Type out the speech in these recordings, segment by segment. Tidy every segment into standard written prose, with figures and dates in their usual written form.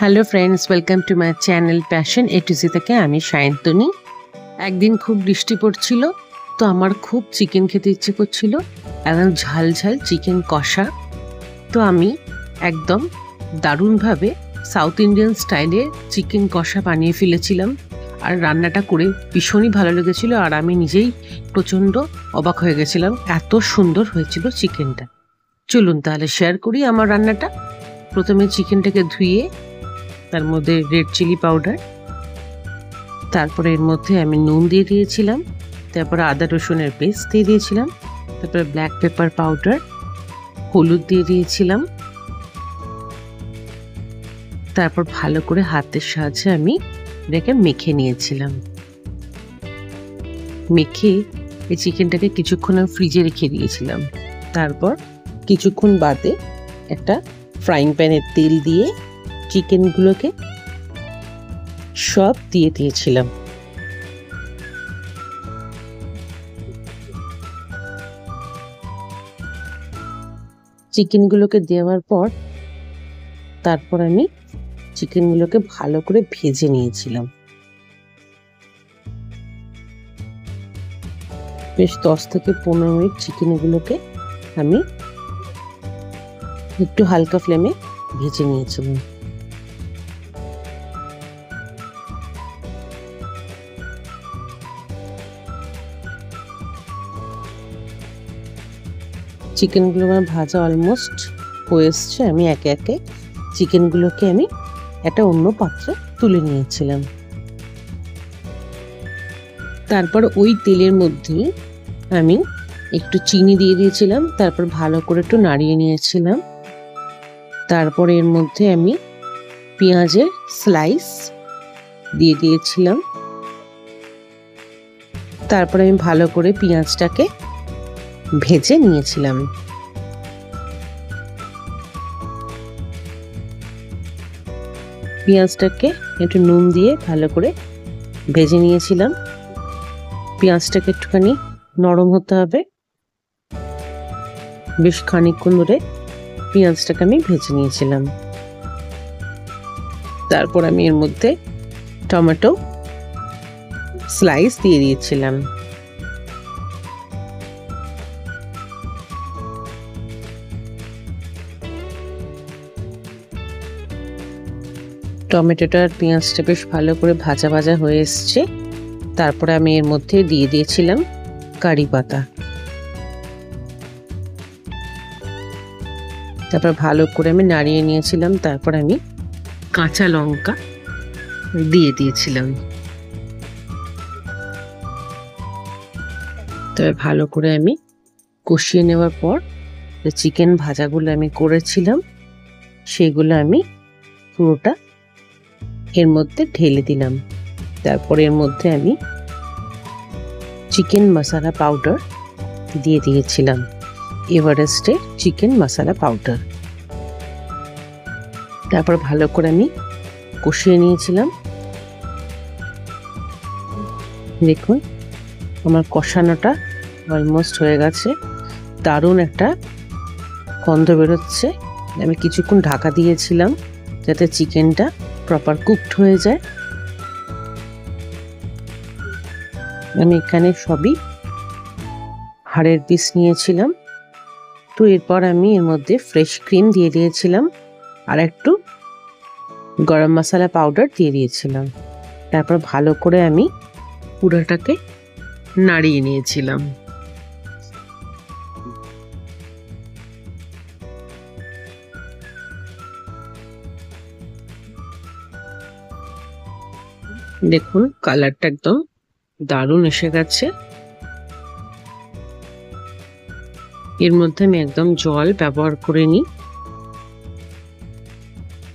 Hello friends, welcome to my channel passion A to Z থেকে আমি সায়ন্তনী। একদিন খুব বৃষ্টি পড়ছিল, তো আমার খুব চিকেন খেতে ইচ্ছে করছিল, একদম ঝাল ঝাল চিকেন কষা। তো আমি একদম দারুণভাবে সাউথ ইন্ডিয়ান স্টাইলে চিকেন কষা বানিয়ে ফেলেছিলাম। আর রান্নাটা করে ভীষণই ভালো লেগেছিল, আর আমি নিজেই প্রচণ্ড অবাক হয়ে গেছিলাম, এত সুন্দর হয়েছিল চিকেনটা। চলুন তাহলে শেয়ার করি আমার রান্নাটা। প্রথমে চিকেনটাকে ধুয়ে তার মধ্যে রেড চিলি পাউডার, তারপরে এর মধ্যে আমি নুন দিয়ে দিয়েছিলাম, তারপরে আদা রসুনের পেস্ট দিয়ে দিয়েছিলাম, তারপরে ব্ল্যাক পেপার পাউডার, হলুদ দিয়ে দিয়েছিলাম। তারপর ভালো করে হাতের সাহায্যে আমি এটাকে মেখে নিয়েছিলাম। মেখে এই চিকেনটাকে কিছুক্ষণ আমি ফ্রিজে রেখে দিয়েছিলাম। তারপর কিছুক্ষণ বাদে একটা ফ্রাইং প্যানে তেল দিয়ে চিকেনগুলোকে সব দিয়ে দিয়েছিলাম। চিকেনগুলোকে দেওয়ার পর তারপর আমি চিকেনগুলোকে ভালো করে ভেজে নিয়েছিলাম। বেশ 10 থেকে 15 মিনিট চিকেনগুলোকে আমি একটু হালকা ফ্লেমে ভেজে নিয়েছিলাম। চিকেনগুলো আমার ভাজা অলমোস্ট হয়ে এসছে। আমি একে একে চিকেনগুলোকে আমি একটা অন্য পাত্রে তুলে নিয়েছিলাম। তারপর ওই তেলের মধ্যেই আমি একটু চিনি দিয়ে দিয়েছিলাম, তারপর ভালো করে একটু নাড়িয়ে নিয়েছিলাম। তারপর এর মধ্যে আমি পেঁয়াজের স্লাইস দিয়ে দিয়েছিলাম। তারপর আমি ভালো করে পেঁয়াজটাকে ভেজে নিয়েছিলাম। পেঁয়াজটাকে একটু নুন দিয়ে ভালো করে ভেজে নিয়েছিলাম। পেঁয়াজটাকে একটুখানি নরম হতে হবে, বেশ খানিকক্ষণ ধরে পেঁয়াজটাকে আমি ভেজে নিয়েছিলাম। তারপর আমি এর মধ্যে টমেটো স্লাইস দিয়ে দিয়েছিলাম। টমেটোটা আর পেঁয়াজটা বেশ ভালো করে ভাজা ভাজা হয়ে এসছে। তারপরে আমি এর মধ্যে দিয়ে দিয়েছিলাম কারি পাতা। তারপর ভালো করে আমি নাড়িয়ে নিয়েছিলাম। তারপর আমি কাঁচা লঙ্কা দিয়ে দিয়েছিলাম। তবে ভালো করে আমি কষিয়ে নেওয়ার পর যে চিকেন ভাজাগুলো আমি করেছিলাম সেগুলো আমি পুরোটা এর মধ্যে ঢেলে দিলাম। তারপর এর মধ্যে আমি চিকেন মশলা পাউডার দিয়ে দিয়েছিলাম, এভারেস্টের চিকেন মশলা পাউডার। তারপর ভালো করে আমি কষিয়ে নিয়েছিলাম। দেখুন আমার কষানোটা অলমোস্ট হয়ে গেছে, দারুণ একটা গন্ধ বেরোচ্ছে। আমি কিছুক্ষণ ঢাকা দিয়েছিলাম যাতে চিকেনটা প্রপার কুকড হয়ে যায়। আমি এখানে সবই হাড়ের পিস নিয়েছিলাম। তো এরপর আমি এর মধ্যে ফ্রেশ ক্রিম দিয়ে দিয়েছিলাম আর একটু গরম মশলা পাউডার দিয়ে দিয়েছিলাম। তারপর ভালো করে আমি পুরোটাকে নাড়িয়ে নিয়েছিলাম। দেখুন কালারটা একদম দারুণ এসে গেছে। এর মধ্যে আমি একদম জল ব্যবহার করে নিই।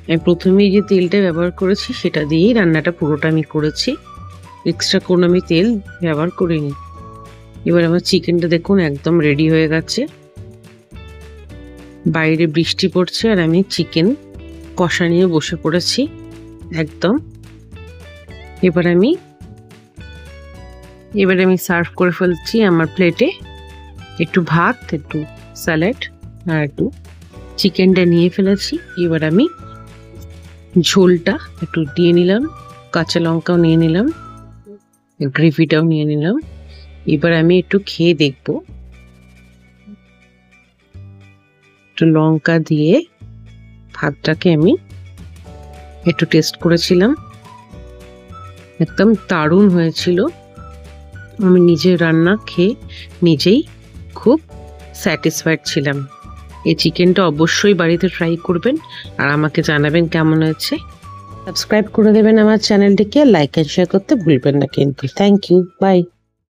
আমি প্রথমেই যে তেলটা ব্যবহার করেছি সেটা দিয়েই রান্নাটা পুরোটা আমি করেছি, এক্সট্রা কোনো আমি তেল ব্যবহার করিনি। এবার আমার চিকেনটা দেখুন একদম রেডি হয়ে গেছে। বাইরে বৃষ্টি পড়ছে আর আমি চিকেন কষা নিয়ে বসে পড়েছি একদম। এবার আমি সার্ভ করে ফেলছি আমার প্লেটে। একটু ভাত, একটু স্যালাড আর একটু চিকেনটা নিয়ে ফেলেছি। এবার আমি ঝোলটা একটু দিয়ে নিলাম, কাঁচা লঙ্কাও নিয়ে নিলাম, গ্রেভিটাও নিয়ে নিলাম। এবার আমি একটু খেয়ে দেখব। একটু লঙ্কা দিয়ে ভাতটাকে আমি একটু টেস্ট করেছিলাম, একদম দারুণ হয়েছিল। আমি নিজের রান্না খেয়ে নিজেই খুব স্যাটিসফাইড ছিলাম। এই চিকেনটা অবশ্যই বাড়িতে ট্রাই করবেন আর আমাকে জানাবেন কেমন হয়েছে। সাবস্ক্রাইব করে দেবেন আমার চ্যানেলটিকে, লাইক এন্ড শেয়ার করতে ভুলবেন না কিন্তু। Thank you, by.